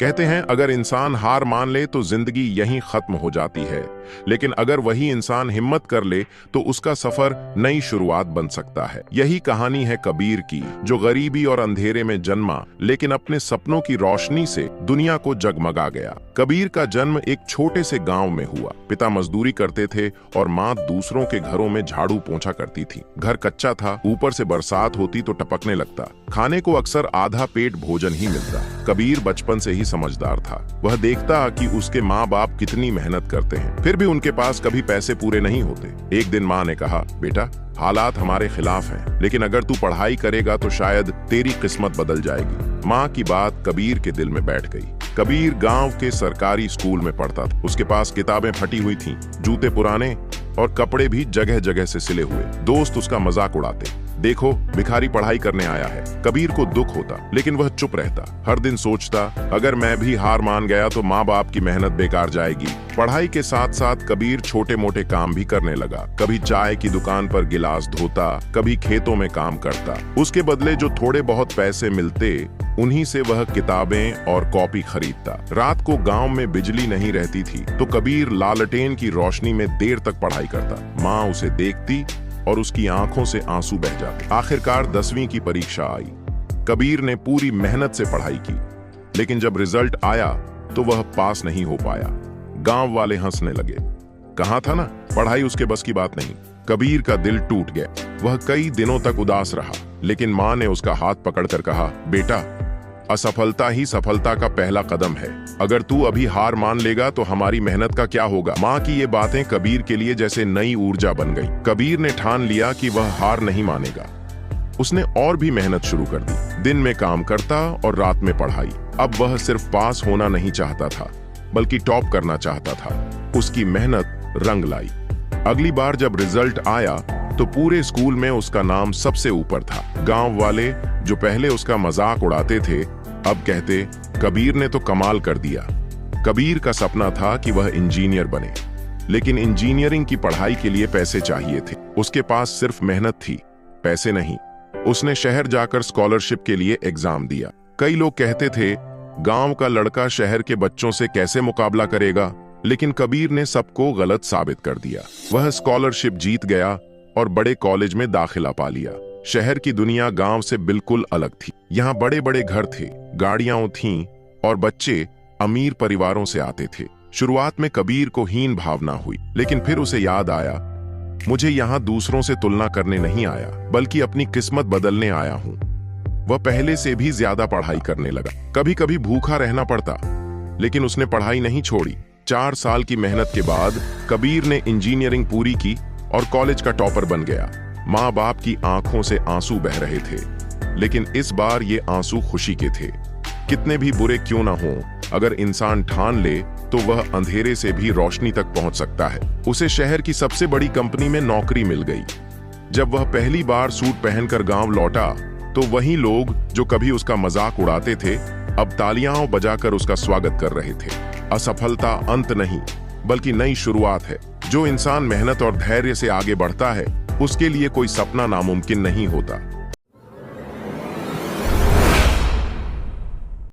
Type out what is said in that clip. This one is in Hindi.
कहते हैं अगर इंसान हार मान ले तो जिंदगी यहीं खत्म हो जाती है, लेकिन अगर वही इंसान हिम्मत कर ले तो उसका सफर नई शुरुआत बन सकता है। यही कहानी है कबीर की, जो गरीबी और अंधेरे में जन्मा लेकिन अपने सपनों की रोशनी से दुनिया को जगमगा गया। कबीर का जन्म एक छोटे से गांव में हुआ। पिता मजदूरी करते थे और माँ दूसरों के घरों में झाड़ू पोंछा करती थी। घर कच्चा था, ऊपर से बरसात होती तो टपकने लगता। खाने को अक्सर आधा पेट भोजन ही मिलता। कबीर बचपन से ही समझदार था। वह देखता कि उसके माँ बाप कितनी मेहनत करते हैं, फिर भी उनके पास कभी पैसे पूरे नहीं होते। एक दिन माँ ने कहा, बेटा हालात हमारे खिलाफ हैं, लेकिन अगर तू पढ़ाई करेगा तो शायद तेरी किस्मत बदल जाएगी। माँ की बात कबीर के दिल में बैठ गई। कबीर गांव के सरकारी स्कूल में पढ़ता था। उसके पास किताबें फटी हुई थीं, जूते पुराने और कपड़े भी जगह जगह से सिले हुए। दोस्त उसका मजाक उड़ाते, देखो भिखारी पढ़ाई करने आया है। कबीर को दुख होता, लेकिन वह चुप रहता। हर दिन सोचता, अगर मैं भी हार मान गया तो माँ बाप की मेहनत बेकार जाएगी। पढ़ाई के साथ साथ कबीर छोटे मोटे काम भी करने लगा। कभी चाय की दुकान पर गिलास धोता, कभी खेतों में काम करता। उसके बदले जो थोड़े बहुत पैसे मिलते, उन्हीं से वह किताबें और कॉपी खरीदता। रात को गांव में बिजली नहीं रहती थी तो कबीर लालटेन की रोशनी में देर तक पढ़ाई करता। माँ उसे देखती और उसकी आंखों से आंसू बह जाते। आखिरकार 10वीं की परीक्षा आई। कबीर ने पूरी मेहनत से पढ़ाई की, लेकिन जब रिजल्ट आया तो वह पास नहीं हो पाया। गांव वाले हंसने लगे। कहा था ना, पढ़ाई उसके बस की बात नहीं। कबीर का दिल टूट गया। वह कई दिनों तक उदास रहा, लेकिन माँ ने उसका हाथ पकड़कर कहा, बेटा असफलता ही सफलता का पहला कदम है। अगर तू अभी हार मान लेगा तो हमारी मेहनत का क्या होगा। माँ की ये बातें कबीर के लिए जैसे नई ऊर्जा बन गई। कबीर ने ठान लिया कि वह हार नहीं मानेगा। उसने और भी मेहनत शुरू कर दी। दिन में काम करता और रात में पढ़ाई। अब वह सिर्फ पास होना नहीं चाहता था, बल्कि टॉप करना चाहता था। उसकी मेहनत रंग लाई। अगली बार जब रिजल्ट आया तो पूरे स्कूल में उसका नाम सबसे ऊपर था। गांव वाले जो पहले उसका मजाक उड़ाते थे, अब कहते, कबीर ने तो कमाल कर दिया। कबीर का सपना था कि वह इंजीनियर बने, लेकिन इंजीनियरिंग की पढ़ाई के लिए पैसे चाहिए थे। उसके पास सिर्फ मेहनत थी, पैसे नहीं। उसने शहर जाकर स्कॉलरशिप के लिए एग्जाम दिया। कई लोग कहते थे, गांव का लड़का शहर के बच्चों से कैसे मुकाबला करेगा, लेकिन कबीर ने सबको गलत साबित कर दिया। वह स्कॉलरशिप जीत गया और बड़े कॉलेज में दाखिला पा लिया। शहर की दुनिया गांव से बिल्कुल अलग थी। यहाँ बड़े बड़े घर थे, गाड़ियां थीं और बच्चे अमीर परिवारों से आते थे। शुरुआत में कबीर को हीन भावना हुई, लेकिन फिर उसे याद आया, मुझे यहाँ दूसरों से तुलना करने नहीं आया, बल्कि अपनी किस्मत बदलने आया हूँ। वह पहले से भी ज्यादा पढ़ाई करने लगा। कभी कभी भूखा रहना पड़ता, लेकिन उसने पढ़ाई नहीं छोड़ी। 4 साल की मेहनत के बाद कबीर ने इंजीनियरिंग पूरी की और कॉलेज का टॉपर बन गया। माँ बाप की आंखों से आंसू बह रहे थे, लेकिन इस बार ये आंसू खुशी के थे। कितने भी बुरे क्यों ना हों, अगर इंसान ठान ले तो वह अंधेरे से भी रोशनी तक पहुंच सकता है। उसे शहर की सबसे बड़ी कंपनी में नौकरी मिल गई। जब वह पहली बार सूट पहनकर गांव लौटा तो वही लोग जो कभी उसका मजाक उड़ाते थे, अब तालियां बजाकर उसका स्वागत कर रहे थे। असफलता अंत नहीं, बल्कि नई शुरुआत है। जो इंसान मेहनत और धैर्य से आगे बढ़ता है, उसके लिए कोई सपना नामुमकिन नहीं होता।